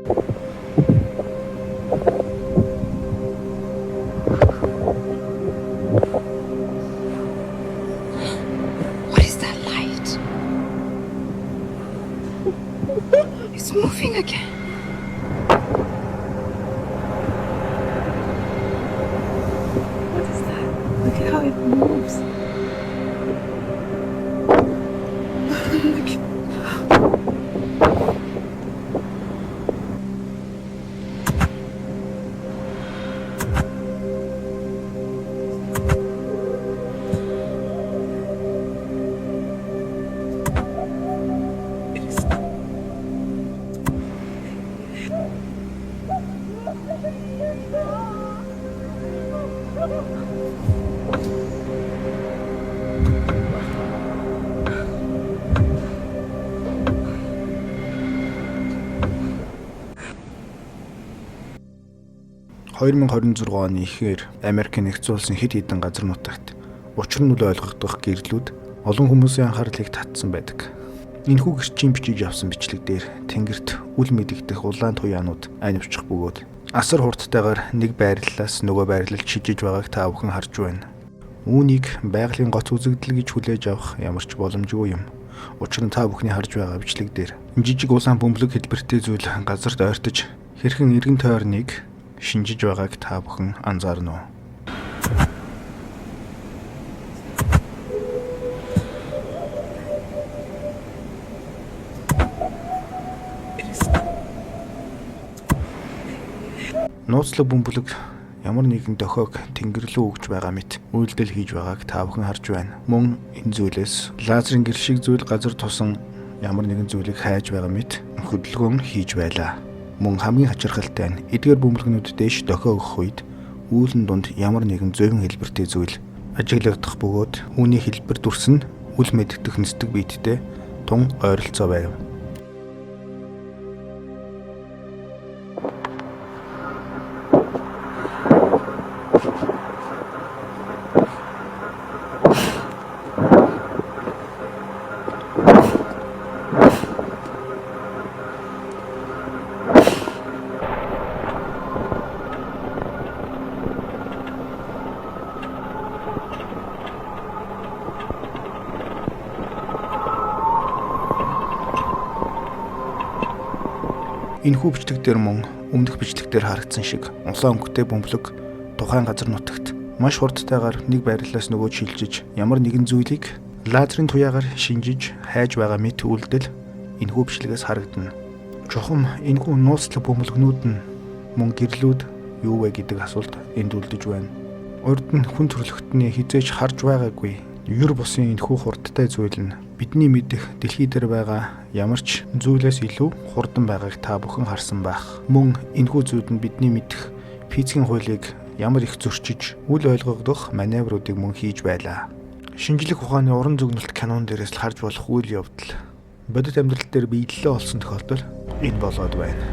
What is that light? It's moving again. What is that? Look at how it moves. Look. (2026) оны эхээр Америкийн нэгдсэн улсын хэд хэдэн газар нутагт учир нь үл ойлгогдох гэрлүүд олон хүмүүсийн анхаарлыг татсан байдаг. Энэхүү гэрчийн бичиж авсан бичлэг дээр тэнгэрт үл мэдэгдэх улаан туяанууд анивчих бөгөөд асар хурдтайгаар нэг байрлалаас нөгөө байрлалд шижиж байгааг та бүхэн харж байна. Үүнийг байгалийн гоц үзэгдэл гэж хүлээж авах ямар ч боломжгүй юм. Учир нь та бүхний харж байгаа бичлэг дээр жижиг улаан бөмбөлөг хэлбэртэй зүйл газарт ойртож хэрхэн эргэн тойрныг шинжиж байгааг та бүхэн анзаарна уу? Нууцлаг бөмбөлөг ямар нэгэн дохиог тэнгэр рүү өгж байгаа мэт үйлдэл хийж байгааг та бүхэн харж байна. Мөн энэ зүйлээс лазерын гэр шиг зүйл газар тусан ямар нэгэн зүйлийг хайж байгаа мэт хөдөлгөөн хийж байлаа. Мөн хамгийн хачирхалтай нь эдгээр бөмбөлгнүүд дээш дохио өгөх үед үүлэн дунд ямар нэгэн зөөвөн хэлбэртэй зүйл ажиглагдах бөгөөд үүний хэлбэр дүрс нь үл мэддэх нисдэг биеттэй тун ойролцоо байв. Энэхүү бичлэгдэр мөн өмнөх бичлэгдэр харагдсан шиг улаан өнгөтэй бөмбөлөг тухайн газар нутагт маш хурдтайгаар нэг байрлалаас нөгөө шилжиж ямар нэгэн зүйлийг лазерын туяагаар шинжиж хайж байгаа мэт үйлдэл энэхүү бичлэгээс харагдана. Чухам энэхүү нууцлаг бөмбөлгнүүд нь мөн гэрлүүд юу вэ гэдэг асуулт энд үлдэж байна. Урд нь хүн төрөлхтний хизээж харж байгаагүй юр бусын энэхүү хурдтай зүйл нь бидний мэдэх дэлхий дээр байгаа ямар ч зүйлээс илүү хурдан байгааг та бүхэн харсан байх. Мөн энэхүү зүйл нь бидний мэдэх физикийн хуулийг ямар их зөрчиж үл ойлгогдох маневруудыг мөн хийж байлаа. Шинжлэх ухааны уран зөгнөлт канон дээрээс л харж болох үйл явдал бодит амьдрал дээр биелэлээ олсон тохиолдол энэ болоод байна.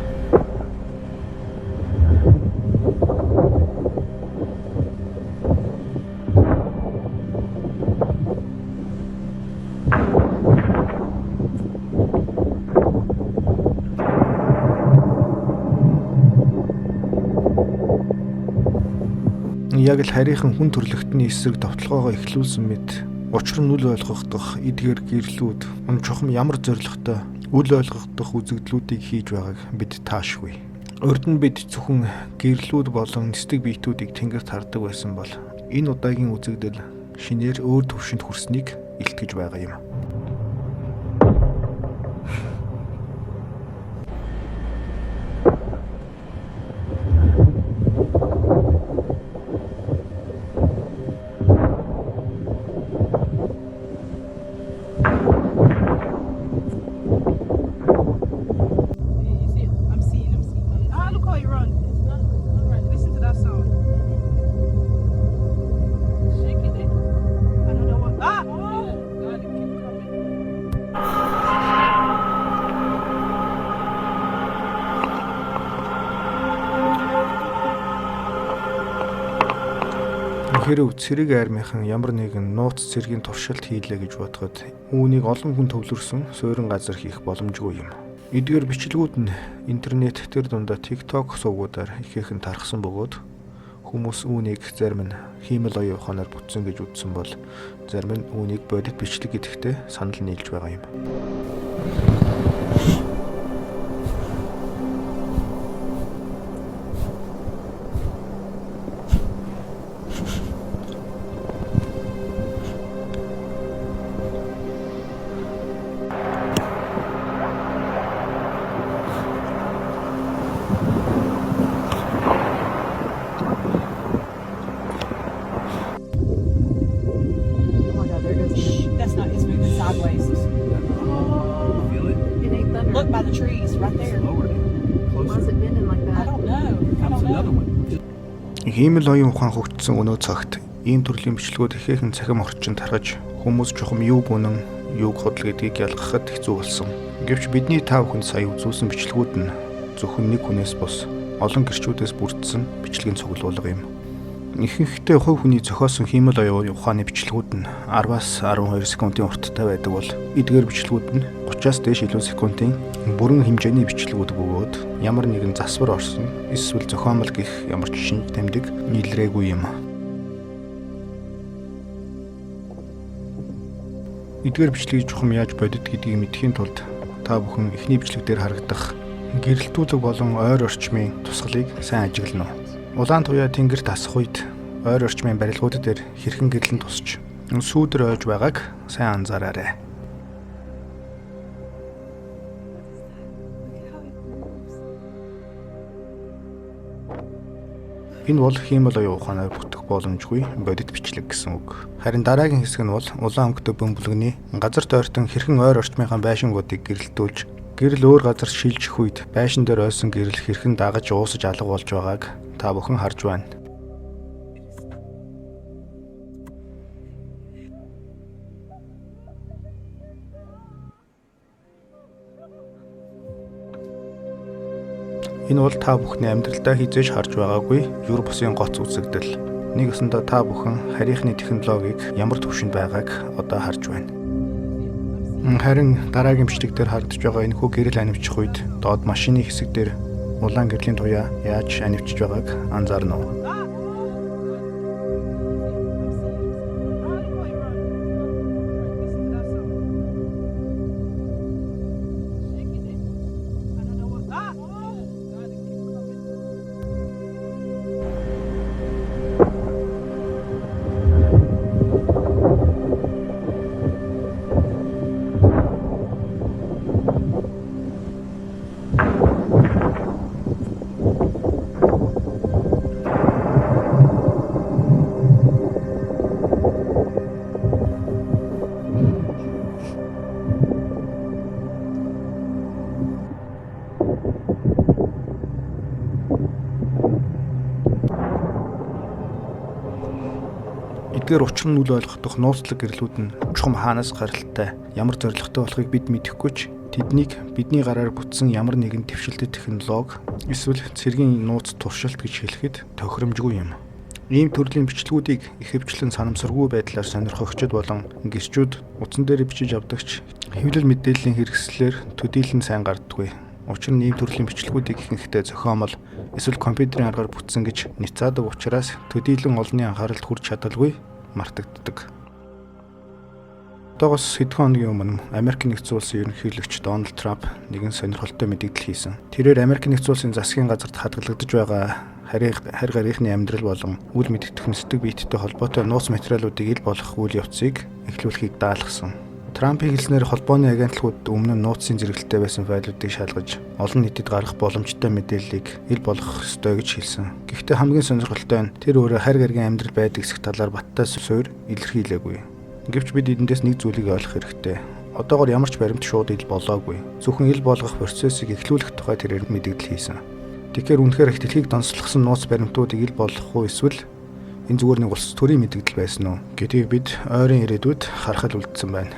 Яг л харийнхан хүн төрлөختний эсрэг товтлогоогоо эхлүүлсэн мэт учир нь үл ойлгогдох эдгээр гэрлүүд чухам ямар зорилготой үл ойлгогдох үзэгдлүүдийг хийж байгааг бид таашгүй. Урд нь бид зөвхөн гэрлүүд болон нисдэг биетүүдийг тэнгэрт хардаг байсан бол энэ удаагийн үзэгдэл шинээр өөр төвшөнд хүрснийг илтгэж байгаа юм. Хэрв цэрэг армийнхан ямар нэгэн нууц цэргийн туршилт хийлээ гэж бодоход үүнийг олон хүн төвлөрсөн суурин газар хийх боломжгүй юм. Эдгээр бичлэгүүд нь интернет тэр дундаа TikTok сувгуудаар ихээхэн тархсан бөгөөд хүмүүс үүнийг зарим нь хиймэл оюун ухаанаар бүтсэн гэж үзсэн бол зарим нь үүнийг бодит бичлэг гэдэгтээ санал нийлж байгаа юм. That's not, it's moving sideways. Feel it? It ain't thunder. Look by the trees right there. Lower it. Why is Closer. it bending like I that? don't know. I Comes don't another know. one. Хиймэл оюун ухаан хөгжсөн өнөө цагт ийм төрлийн бичлэгүүд ихээхэн цахим орчинд тархаж хүмүүс чухам юу бүнэн юуг худал гэдгийг ялгахад хэцүү болсон. Гэвч бидний та бүхэнд сая үзүүлсэн бичлэгүүд нь зөвхөн нэг хүнээс бус олон гэрчүүдээс бүрдсэн бичлэгийн цуглуулга юм. Ихэнхдээ хувь хүний зохиосон хиймэл оюун ухааны бичлэгүүд нь 10-аас 12 секундын урттай байдаг бол эдгээр бичлэгүүд нь 30-аас дээш илүү секундын бүрэн хэмжээний бичлэгүүд бөгөөд ямар нэгэн засвар орсон эсвэл зохиомол гэх ямар ч шинж тэмдэг нийлрээгүй юм. Эдгээр бичлэгийг чухам яаж бодит гэдгийг мэдхийн тулд та бүхэн эхний бичлэгдэр харагдах гэрэлтүүлэг болон ойр орчмын тусгалыг сайн ажиглана уу? Улаан туяа тэнгэр тасах үед ойр орчмын барилгууд дээр хэрхэн гэрлэн тусч сүүдэр ойж байгааг сайн анзаараарай. Look at how it moves. Энэ бол хиймэл оюун ухаанаар бүтэх боломжгүй бодит бичлэг гэсэн үг. Харин дараагийн хэсэг нь бол улаан өнгөтэй бөмбөлгөний газар тойртон хэрхэн ойр орчмынхаа байшингуудыг гэрэлтүүлж гэрэл өөр газар шилжих үед байшин дээр ойсон гэрэл хэрхэн дагаж уусаж алга болж байгааг та бүхэн харж байна. Энэ бол та бүхний амьдралдаа хизээж харж байгаагүй юр бусын гоц үзэгдэл. Нэг өсөндөө та бүхэн харийнхны технологиг ямар түвшинд байгааг одоо харж байна. Харин дараагийн бичлэг дээр харагдаж байгаа энэ хүү гэрэл анивчих үед доод машины хэсэг дээр улаан гэрлийн туяа яаж анивчж байгааг анзаарна уу? Эдгээр учир нь үл ойлгохдох нууцлаг гэрлүүд нь чухам хаанаас гаралтай ямар зорилготой болохыг бид мэдэхгүй ч тэднийг бидний гараар бүтсэн ямар нэгэн твшилтэт технологи эсвэл цэргийн нууц туршилт гэж хэлэхэд тохиромжгүй юм. Ийм төрлийн бичлэгүүдийг ихэвчлэн санамсаргүй байдлаар сонирхогчд болон гэрчүүд утсан дээр бичиж авдагч хэвлэл мэдээллийн хэрэгслээр төдийлөн сайн гардаггүй. Учир нь ийм төрлийн бичлэгүүдийг ихэнхдээ зохиомол эсвэл компьютерийн аргаар бүтсэн гэж няцаадаг учраас төдийлөн олонний анхааралд хүрч чадалгүй мартагддаг. Одоогоос хэдхэн хоногийн өмнө Америк нэгдсэн улсын ерөнхийлөгч Дональд Трамп нэгэн сонирхолтой мэдээлэл хийсэн. Тэрээр Америк нэгдсэн улсын засгийн газарт хадгалагдаж байгаа харь гарийнхны амьдрал болон үйл мэдэх хүнсдэг биеттэй холбоотой нууц материалуудыг ил болгох үйл явцыг эхлүүлэхийг даалгасан. Трампын хэлснээр холбооны агентлагууд өмнө нь нууцын зэрэгэлтэй байсан файлуудыг шалгаж олон нийтэд гаргах боломжтой мэдээллийг ил болгох ёстой гэж хэлсэн. Гэхдээ хамгийн сонирхолтой нь тэр өөрөө харь гаригийн амьдрал байдаг хэсэг талаар баттай суурь илэрхийлээгүй. Гэвч бид эндээс нэг зүйлийг ойлгох хэрэгтэй. Одоогоор ямар ч баримт шууд ил болоогүй. Зөвхөн ил болгох процессыг эхлүүлэх тухай тэрээр мэдээлэл хийсэн. Тэгэхээр үнэхээр их дэлхийг донслогсон нууц баримтуудыг ил болгох уу эсвэл энэ зүгээр нэг улс төрийн мэдээлэл байсан уу гэдгийг бид ойрын ирээдүйд харахад үлдсэн байна.